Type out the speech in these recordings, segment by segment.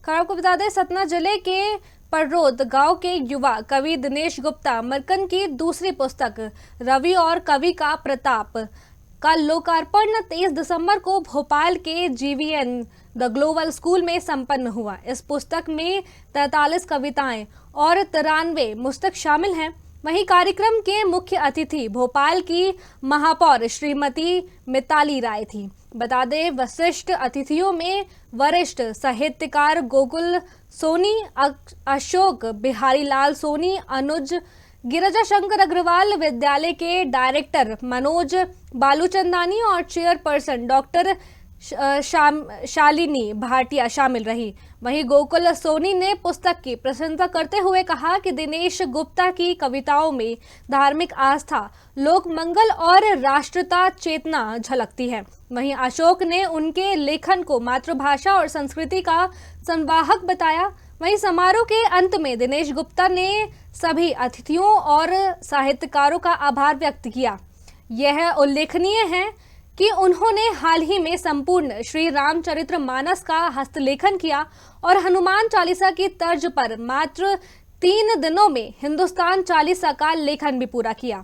खबर आपको बता दें, सतना जिले के पररोद गांव के युवा कवि दिनेश गुप्ता मरकन की दूसरी पुस्तक रवि और कवि का प्रताप का लोकार्पण 23 दिसंबर को भोपाल के जीवीएन द ग्लोबल स्कूल में संपन्न हुआ। इस पुस्तक में 43 कविताएं और 93 मुस्तक शामिल हैं। वहीं कार्यक्रम के मुख्य अतिथि भोपाल की महापौर श्रीमती मिताली राय थी। बता दें, वरिष्ठ अतिथियों में वरिष्ठ साहित्यकार गोकुल सोनी, अशोक बिहारी लाल सोनी, अनुज गिरिजा शंकर अग्रवाल, विद्यालय के डायरेक्टर मनोज बालूचंदानी और चेयरपर्सन डॉक्टर शालिनी भाटिया शामिल रही। वहीं गोकुल सोनी ने पुस्तक की प्रशंसा करते हुए कहा कि दिनेश गुप्ता की कविताओं में धार्मिक आस्था, लोक मंगल और राष्ट्रीयता चेतना झलकती है। वहीं अशोक ने उनके लेखन को मातृभाषा और संस्कृति का संवाहक बताया। वहीं समारोह के अंत में दिनेश गुप्ता ने सभी अतिथियों और साहित्यकारों का आभार व्यक्त किया। यह उल्लेखनीय है कि उन्होंने हाल ही में संपूर्ण श्री रामचरितमानस का हस्तलेखन किया और हनुमान चालीसा की तर्ज पर मात्र 3 दिनों में हिंदुस्तान चालीसा का लेखन भी पूरा किया।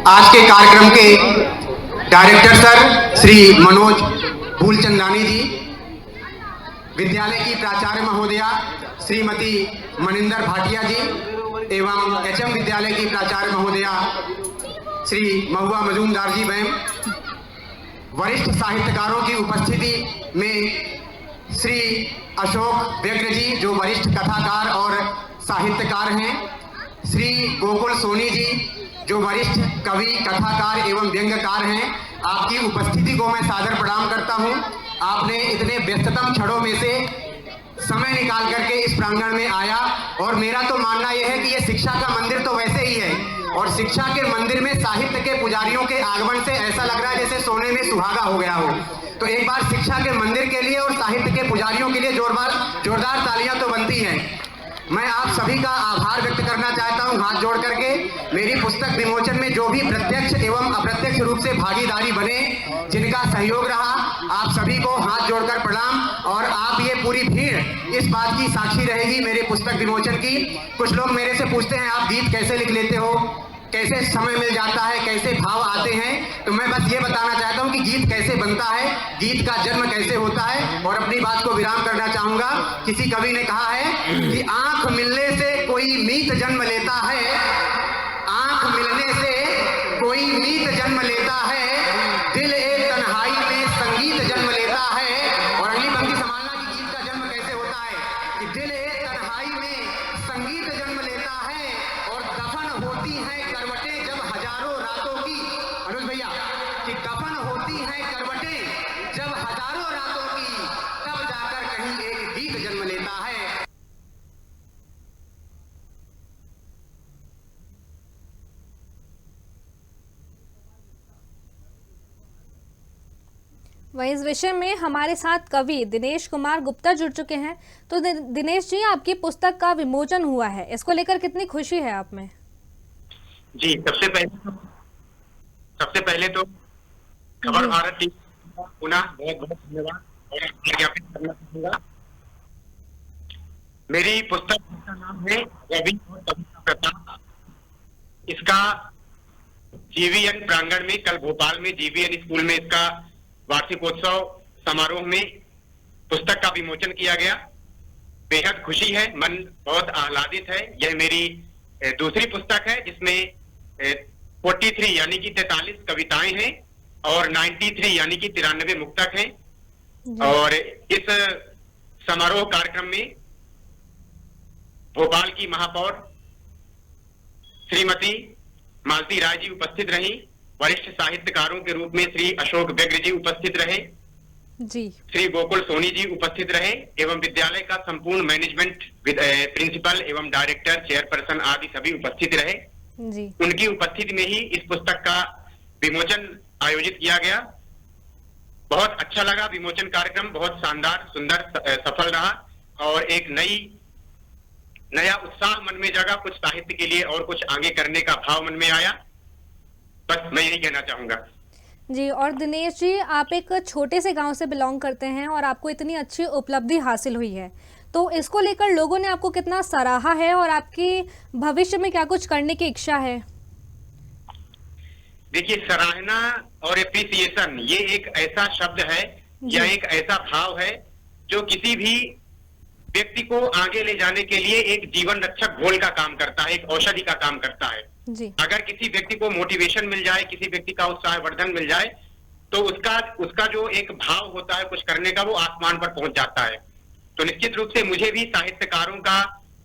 आज के कार्यक्रम के डायरेक्टर सर श्री मनोज भूलचंदानी जी, विद्यालय की प्राचार्य महोदया श्रीमती मनिंदर भाटिया जी एवं एचएम विद्यालय की प्राचार्य महोदया श्री महुआ मजूमदार जी मैम, वरिष्ठ साहित्यकारों की उपस्थिति में श्री अशोक व्यग्र जी जो वरिष्ठ कथाकार और साहित्यकार हैं, श्री गोकुल सोनी जी जो वरिष्ठ कवि, कथाकार एवं व्यंग्यकार हैं, आपकी उपस्थिति को मैं सादर प्रणाम करता हूं। आपने इतने व्यस्ततम क्षणों में से समय निकाल करके इस प्रांगण में आया और मेरा तो मानना यह है कि यह शिक्षा का मंदिर तो वैसे ही है और शिक्षा के मंदिर में साहित्य के पुजारियों के आगमन से ऐसा लग रहा है जैसे सोने में सुहागा हो गया हो। तो एक बार शिक्षा के मंदिर के लिए और साहित्य के पुजारियों के लिए जोरदार तालियां तो बनती हैं। मैं आप सभी का आभार व्यक्त करना चाहता हूं हाथ जोड़ करके। मेरी पुस्तक विमोचन में जो भी प्रत्यक्ष एवं अप्रत्यक्ष रूप से भागीदारी बने, जिनका सहयोग रहा, आप सभी को हाथ जोड़कर प्रणाम। और आप ये पूरी भीड़ इस बात की साक्षी रहेगी मेरे पुस्तक विमोचन की। कुछ लोग मेरे से पूछते हैं आप गीत कैसे लिख लेते हो, कैसे समय मिल जाता है, कैसे भाव आते हैं। तो मैं बस ये बताना चाहता हूँ कि गीत कैसे बनता है, गीत का जन्म कैसे होता है। और अपनी बात को विराम करना चाहूंगा। किसी कवि ने कहा है कि आंख मिलने से कोई मीत जन्म लेता है, आंख मिलने से कोई मीत जन्म लेता है, दिल एक तन्हाई में संगीत जन्म लेता है। और अगली पंक्ति संभालना कि गीत का जन्म कैसे होता है कि दिल एक तन्हाई में संगीत जन्म लेता है और दफन होती है करवटें जब हजारों रातों की, अनुज भैया, कि दफन होती है करवटें जब हजारों रातों की, तब जाकर कहीं एक गीत जन्म लेता है। वहीं इस विषय में हमारे साथ कवि दिनेश कुमार गुप्ता जुड़ चुके हैं। तो दिनेश जी, आपकी पुस्तक का विमोचन हुआ है, इसको लेकर कितनी खुशी है आप में? जी, सबसे पहले तो खबर भारत टीवी का पुनः बहुत बहुत धन्यवाद और ज्ञापित करना चाहूंगा। मेरी पुस्तक का नाम है रवि और कवि का प्रताप। इसका जीवीएन प्रांगण में, कल भोपाल में जीवीएन स्कूल में इसका वार्षिकोत्सव समारोह में पुस्तक का विमोचन किया गया। बेहद खुशी है, मन बहुत आह्लादित है। यह मेरी दूसरी पुस्तक है जिसमें 43 यानी कि 43 कविताएं हैं और 93 यानी कि 93 मुक्तक हैं। और इस समारोह कार्यक्रम में भोपाल की महापौर श्रीमती मालती राय जी उपस्थित रहीं। वरिष्ठ साहित्यकारों के रूप में श्री अशोक व्यग्र जी उपस्थित रहे जी, श्री गोकुल सोनी जी उपस्थित रहे एवं विद्यालय का संपूर्ण मैनेजमेंट, प्रिंसिपल एवं डायरेक्टर, चेयरपर्सन आदि सभी उपस्थित रहे जी। उनकी उपस्थिति में ही इस पुस्तक का विमोचन आयोजित किया गया। बहुत अच्छा लगा विमोचन कार्यक्रम, बहुत शानदार, सुंदर, सफल रहा और एक नया उत्साह मन में जगा। कुछ साहित्य के लिए और कुछ आगे करने का भाव मन में आया। बस मैं यही कहना चाहूंगा। जी, और दिनेश जी, आप एक छोटे से गांव से बिलोंग करते हैं और आपको इतनी अच्छी उपलब्धि हासिल हुई है, तो इसको लेकर लोगों ने आपको कितना सराहा है और आपकी भविष्य में क्या कुछ करने की इच्छा है? देखिए, सराहना और एप्रिसिएशन ये एक ऐसा शब्द है या जी। एक ऐसा भाव है जो किसी भी व्यक्ति को आगे ले जाने के लिए एक जीवन रक्षक घोल का काम करता है, एक औषधि का काम करता है। जी। अगर किसी व्यक्ति को मोटिवेशन मिल जाए, किसी व्यक्ति का उत्साहवर्धन मिल जाए, तो उसका उसका जो एक भाव होता है कुछ करने का, वो आसमान पर पहुंच जाता है। तो निश्चित रूप से मुझे भी साहित्यकारों का,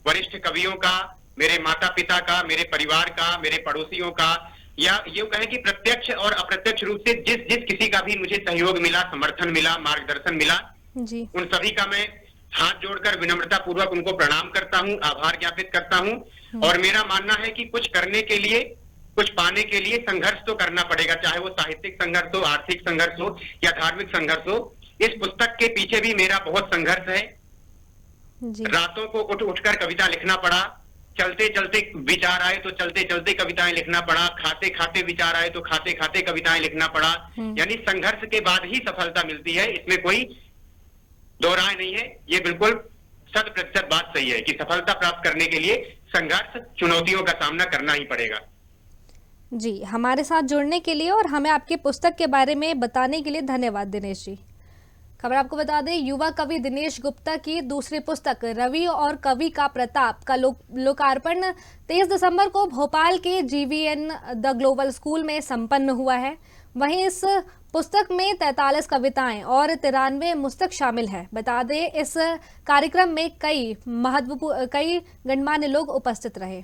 वरिष्ठ कवियों का, मेरे माता पिता का, मेरे परिवार का, मेरे पड़ोसियों का, या यूं कहें कि प्रत्यक्ष और अप्रत्यक्ष रूप से जिस जिस किसी का भी मुझे सहयोग मिला, समर्थन मिला, मार्गदर्शन मिला, जी। उन सभी का मैं हाथ जोड़कर विनम्रता पूर्वक उनको प्रणाम करता हूं, आभार ज्ञापित करता हूं। और मेरा मानना है कि कुछ करने के लिए, कुछ पाने के लिए संघर्ष तो करना पड़ेगा, चाहे वो साहित्यिक संघर्ष हो, आर्थिक संघर्ष हो या धार्मिक संघर्ष हो। इस पुस्तक के पीछे भी मेरा बहुत संघर्ष है। जी। रातों को उठ उठकर कविता लिखना पड़ा, चलते चलते विचार आए तो चलते चलते कविताएं लिखना पड़ा, खाते खाते विचार आए तो खाते खाते कविताएं लिखना पड़ा। यानी संघर्ष के बाद ही सफलता मिलती है, इसमें कोई दो राय नहीं है। ये बिल्कुल 100% बात सही है कि सफलता प्राप्त करने के लिए संघर्ष, चुनौतियों का सामना करना ही पड़ेगा। जी, हमारे साथ जुड़ने के लिए और हमें आपकी पुस्तक के बारे में बताने के लिए धन्यवाद दिनेश जी। खबर आपको बता दें, युवा कवि दिनेश गुप्ता की दूसरी पुस्तक रवि और कवि का प्रताप का लोकार्पण 23 दिसंबर को भोपाल के GVN द ग्लोबल स्कूल में संपन्न हुआ है। वहीं इस पुस्तक में 43 कविताएं और 93 मुस्तक शामिल है। बता दें, इस कार्यक्रम में कई गणमान्य लोग उपस्थित रहे।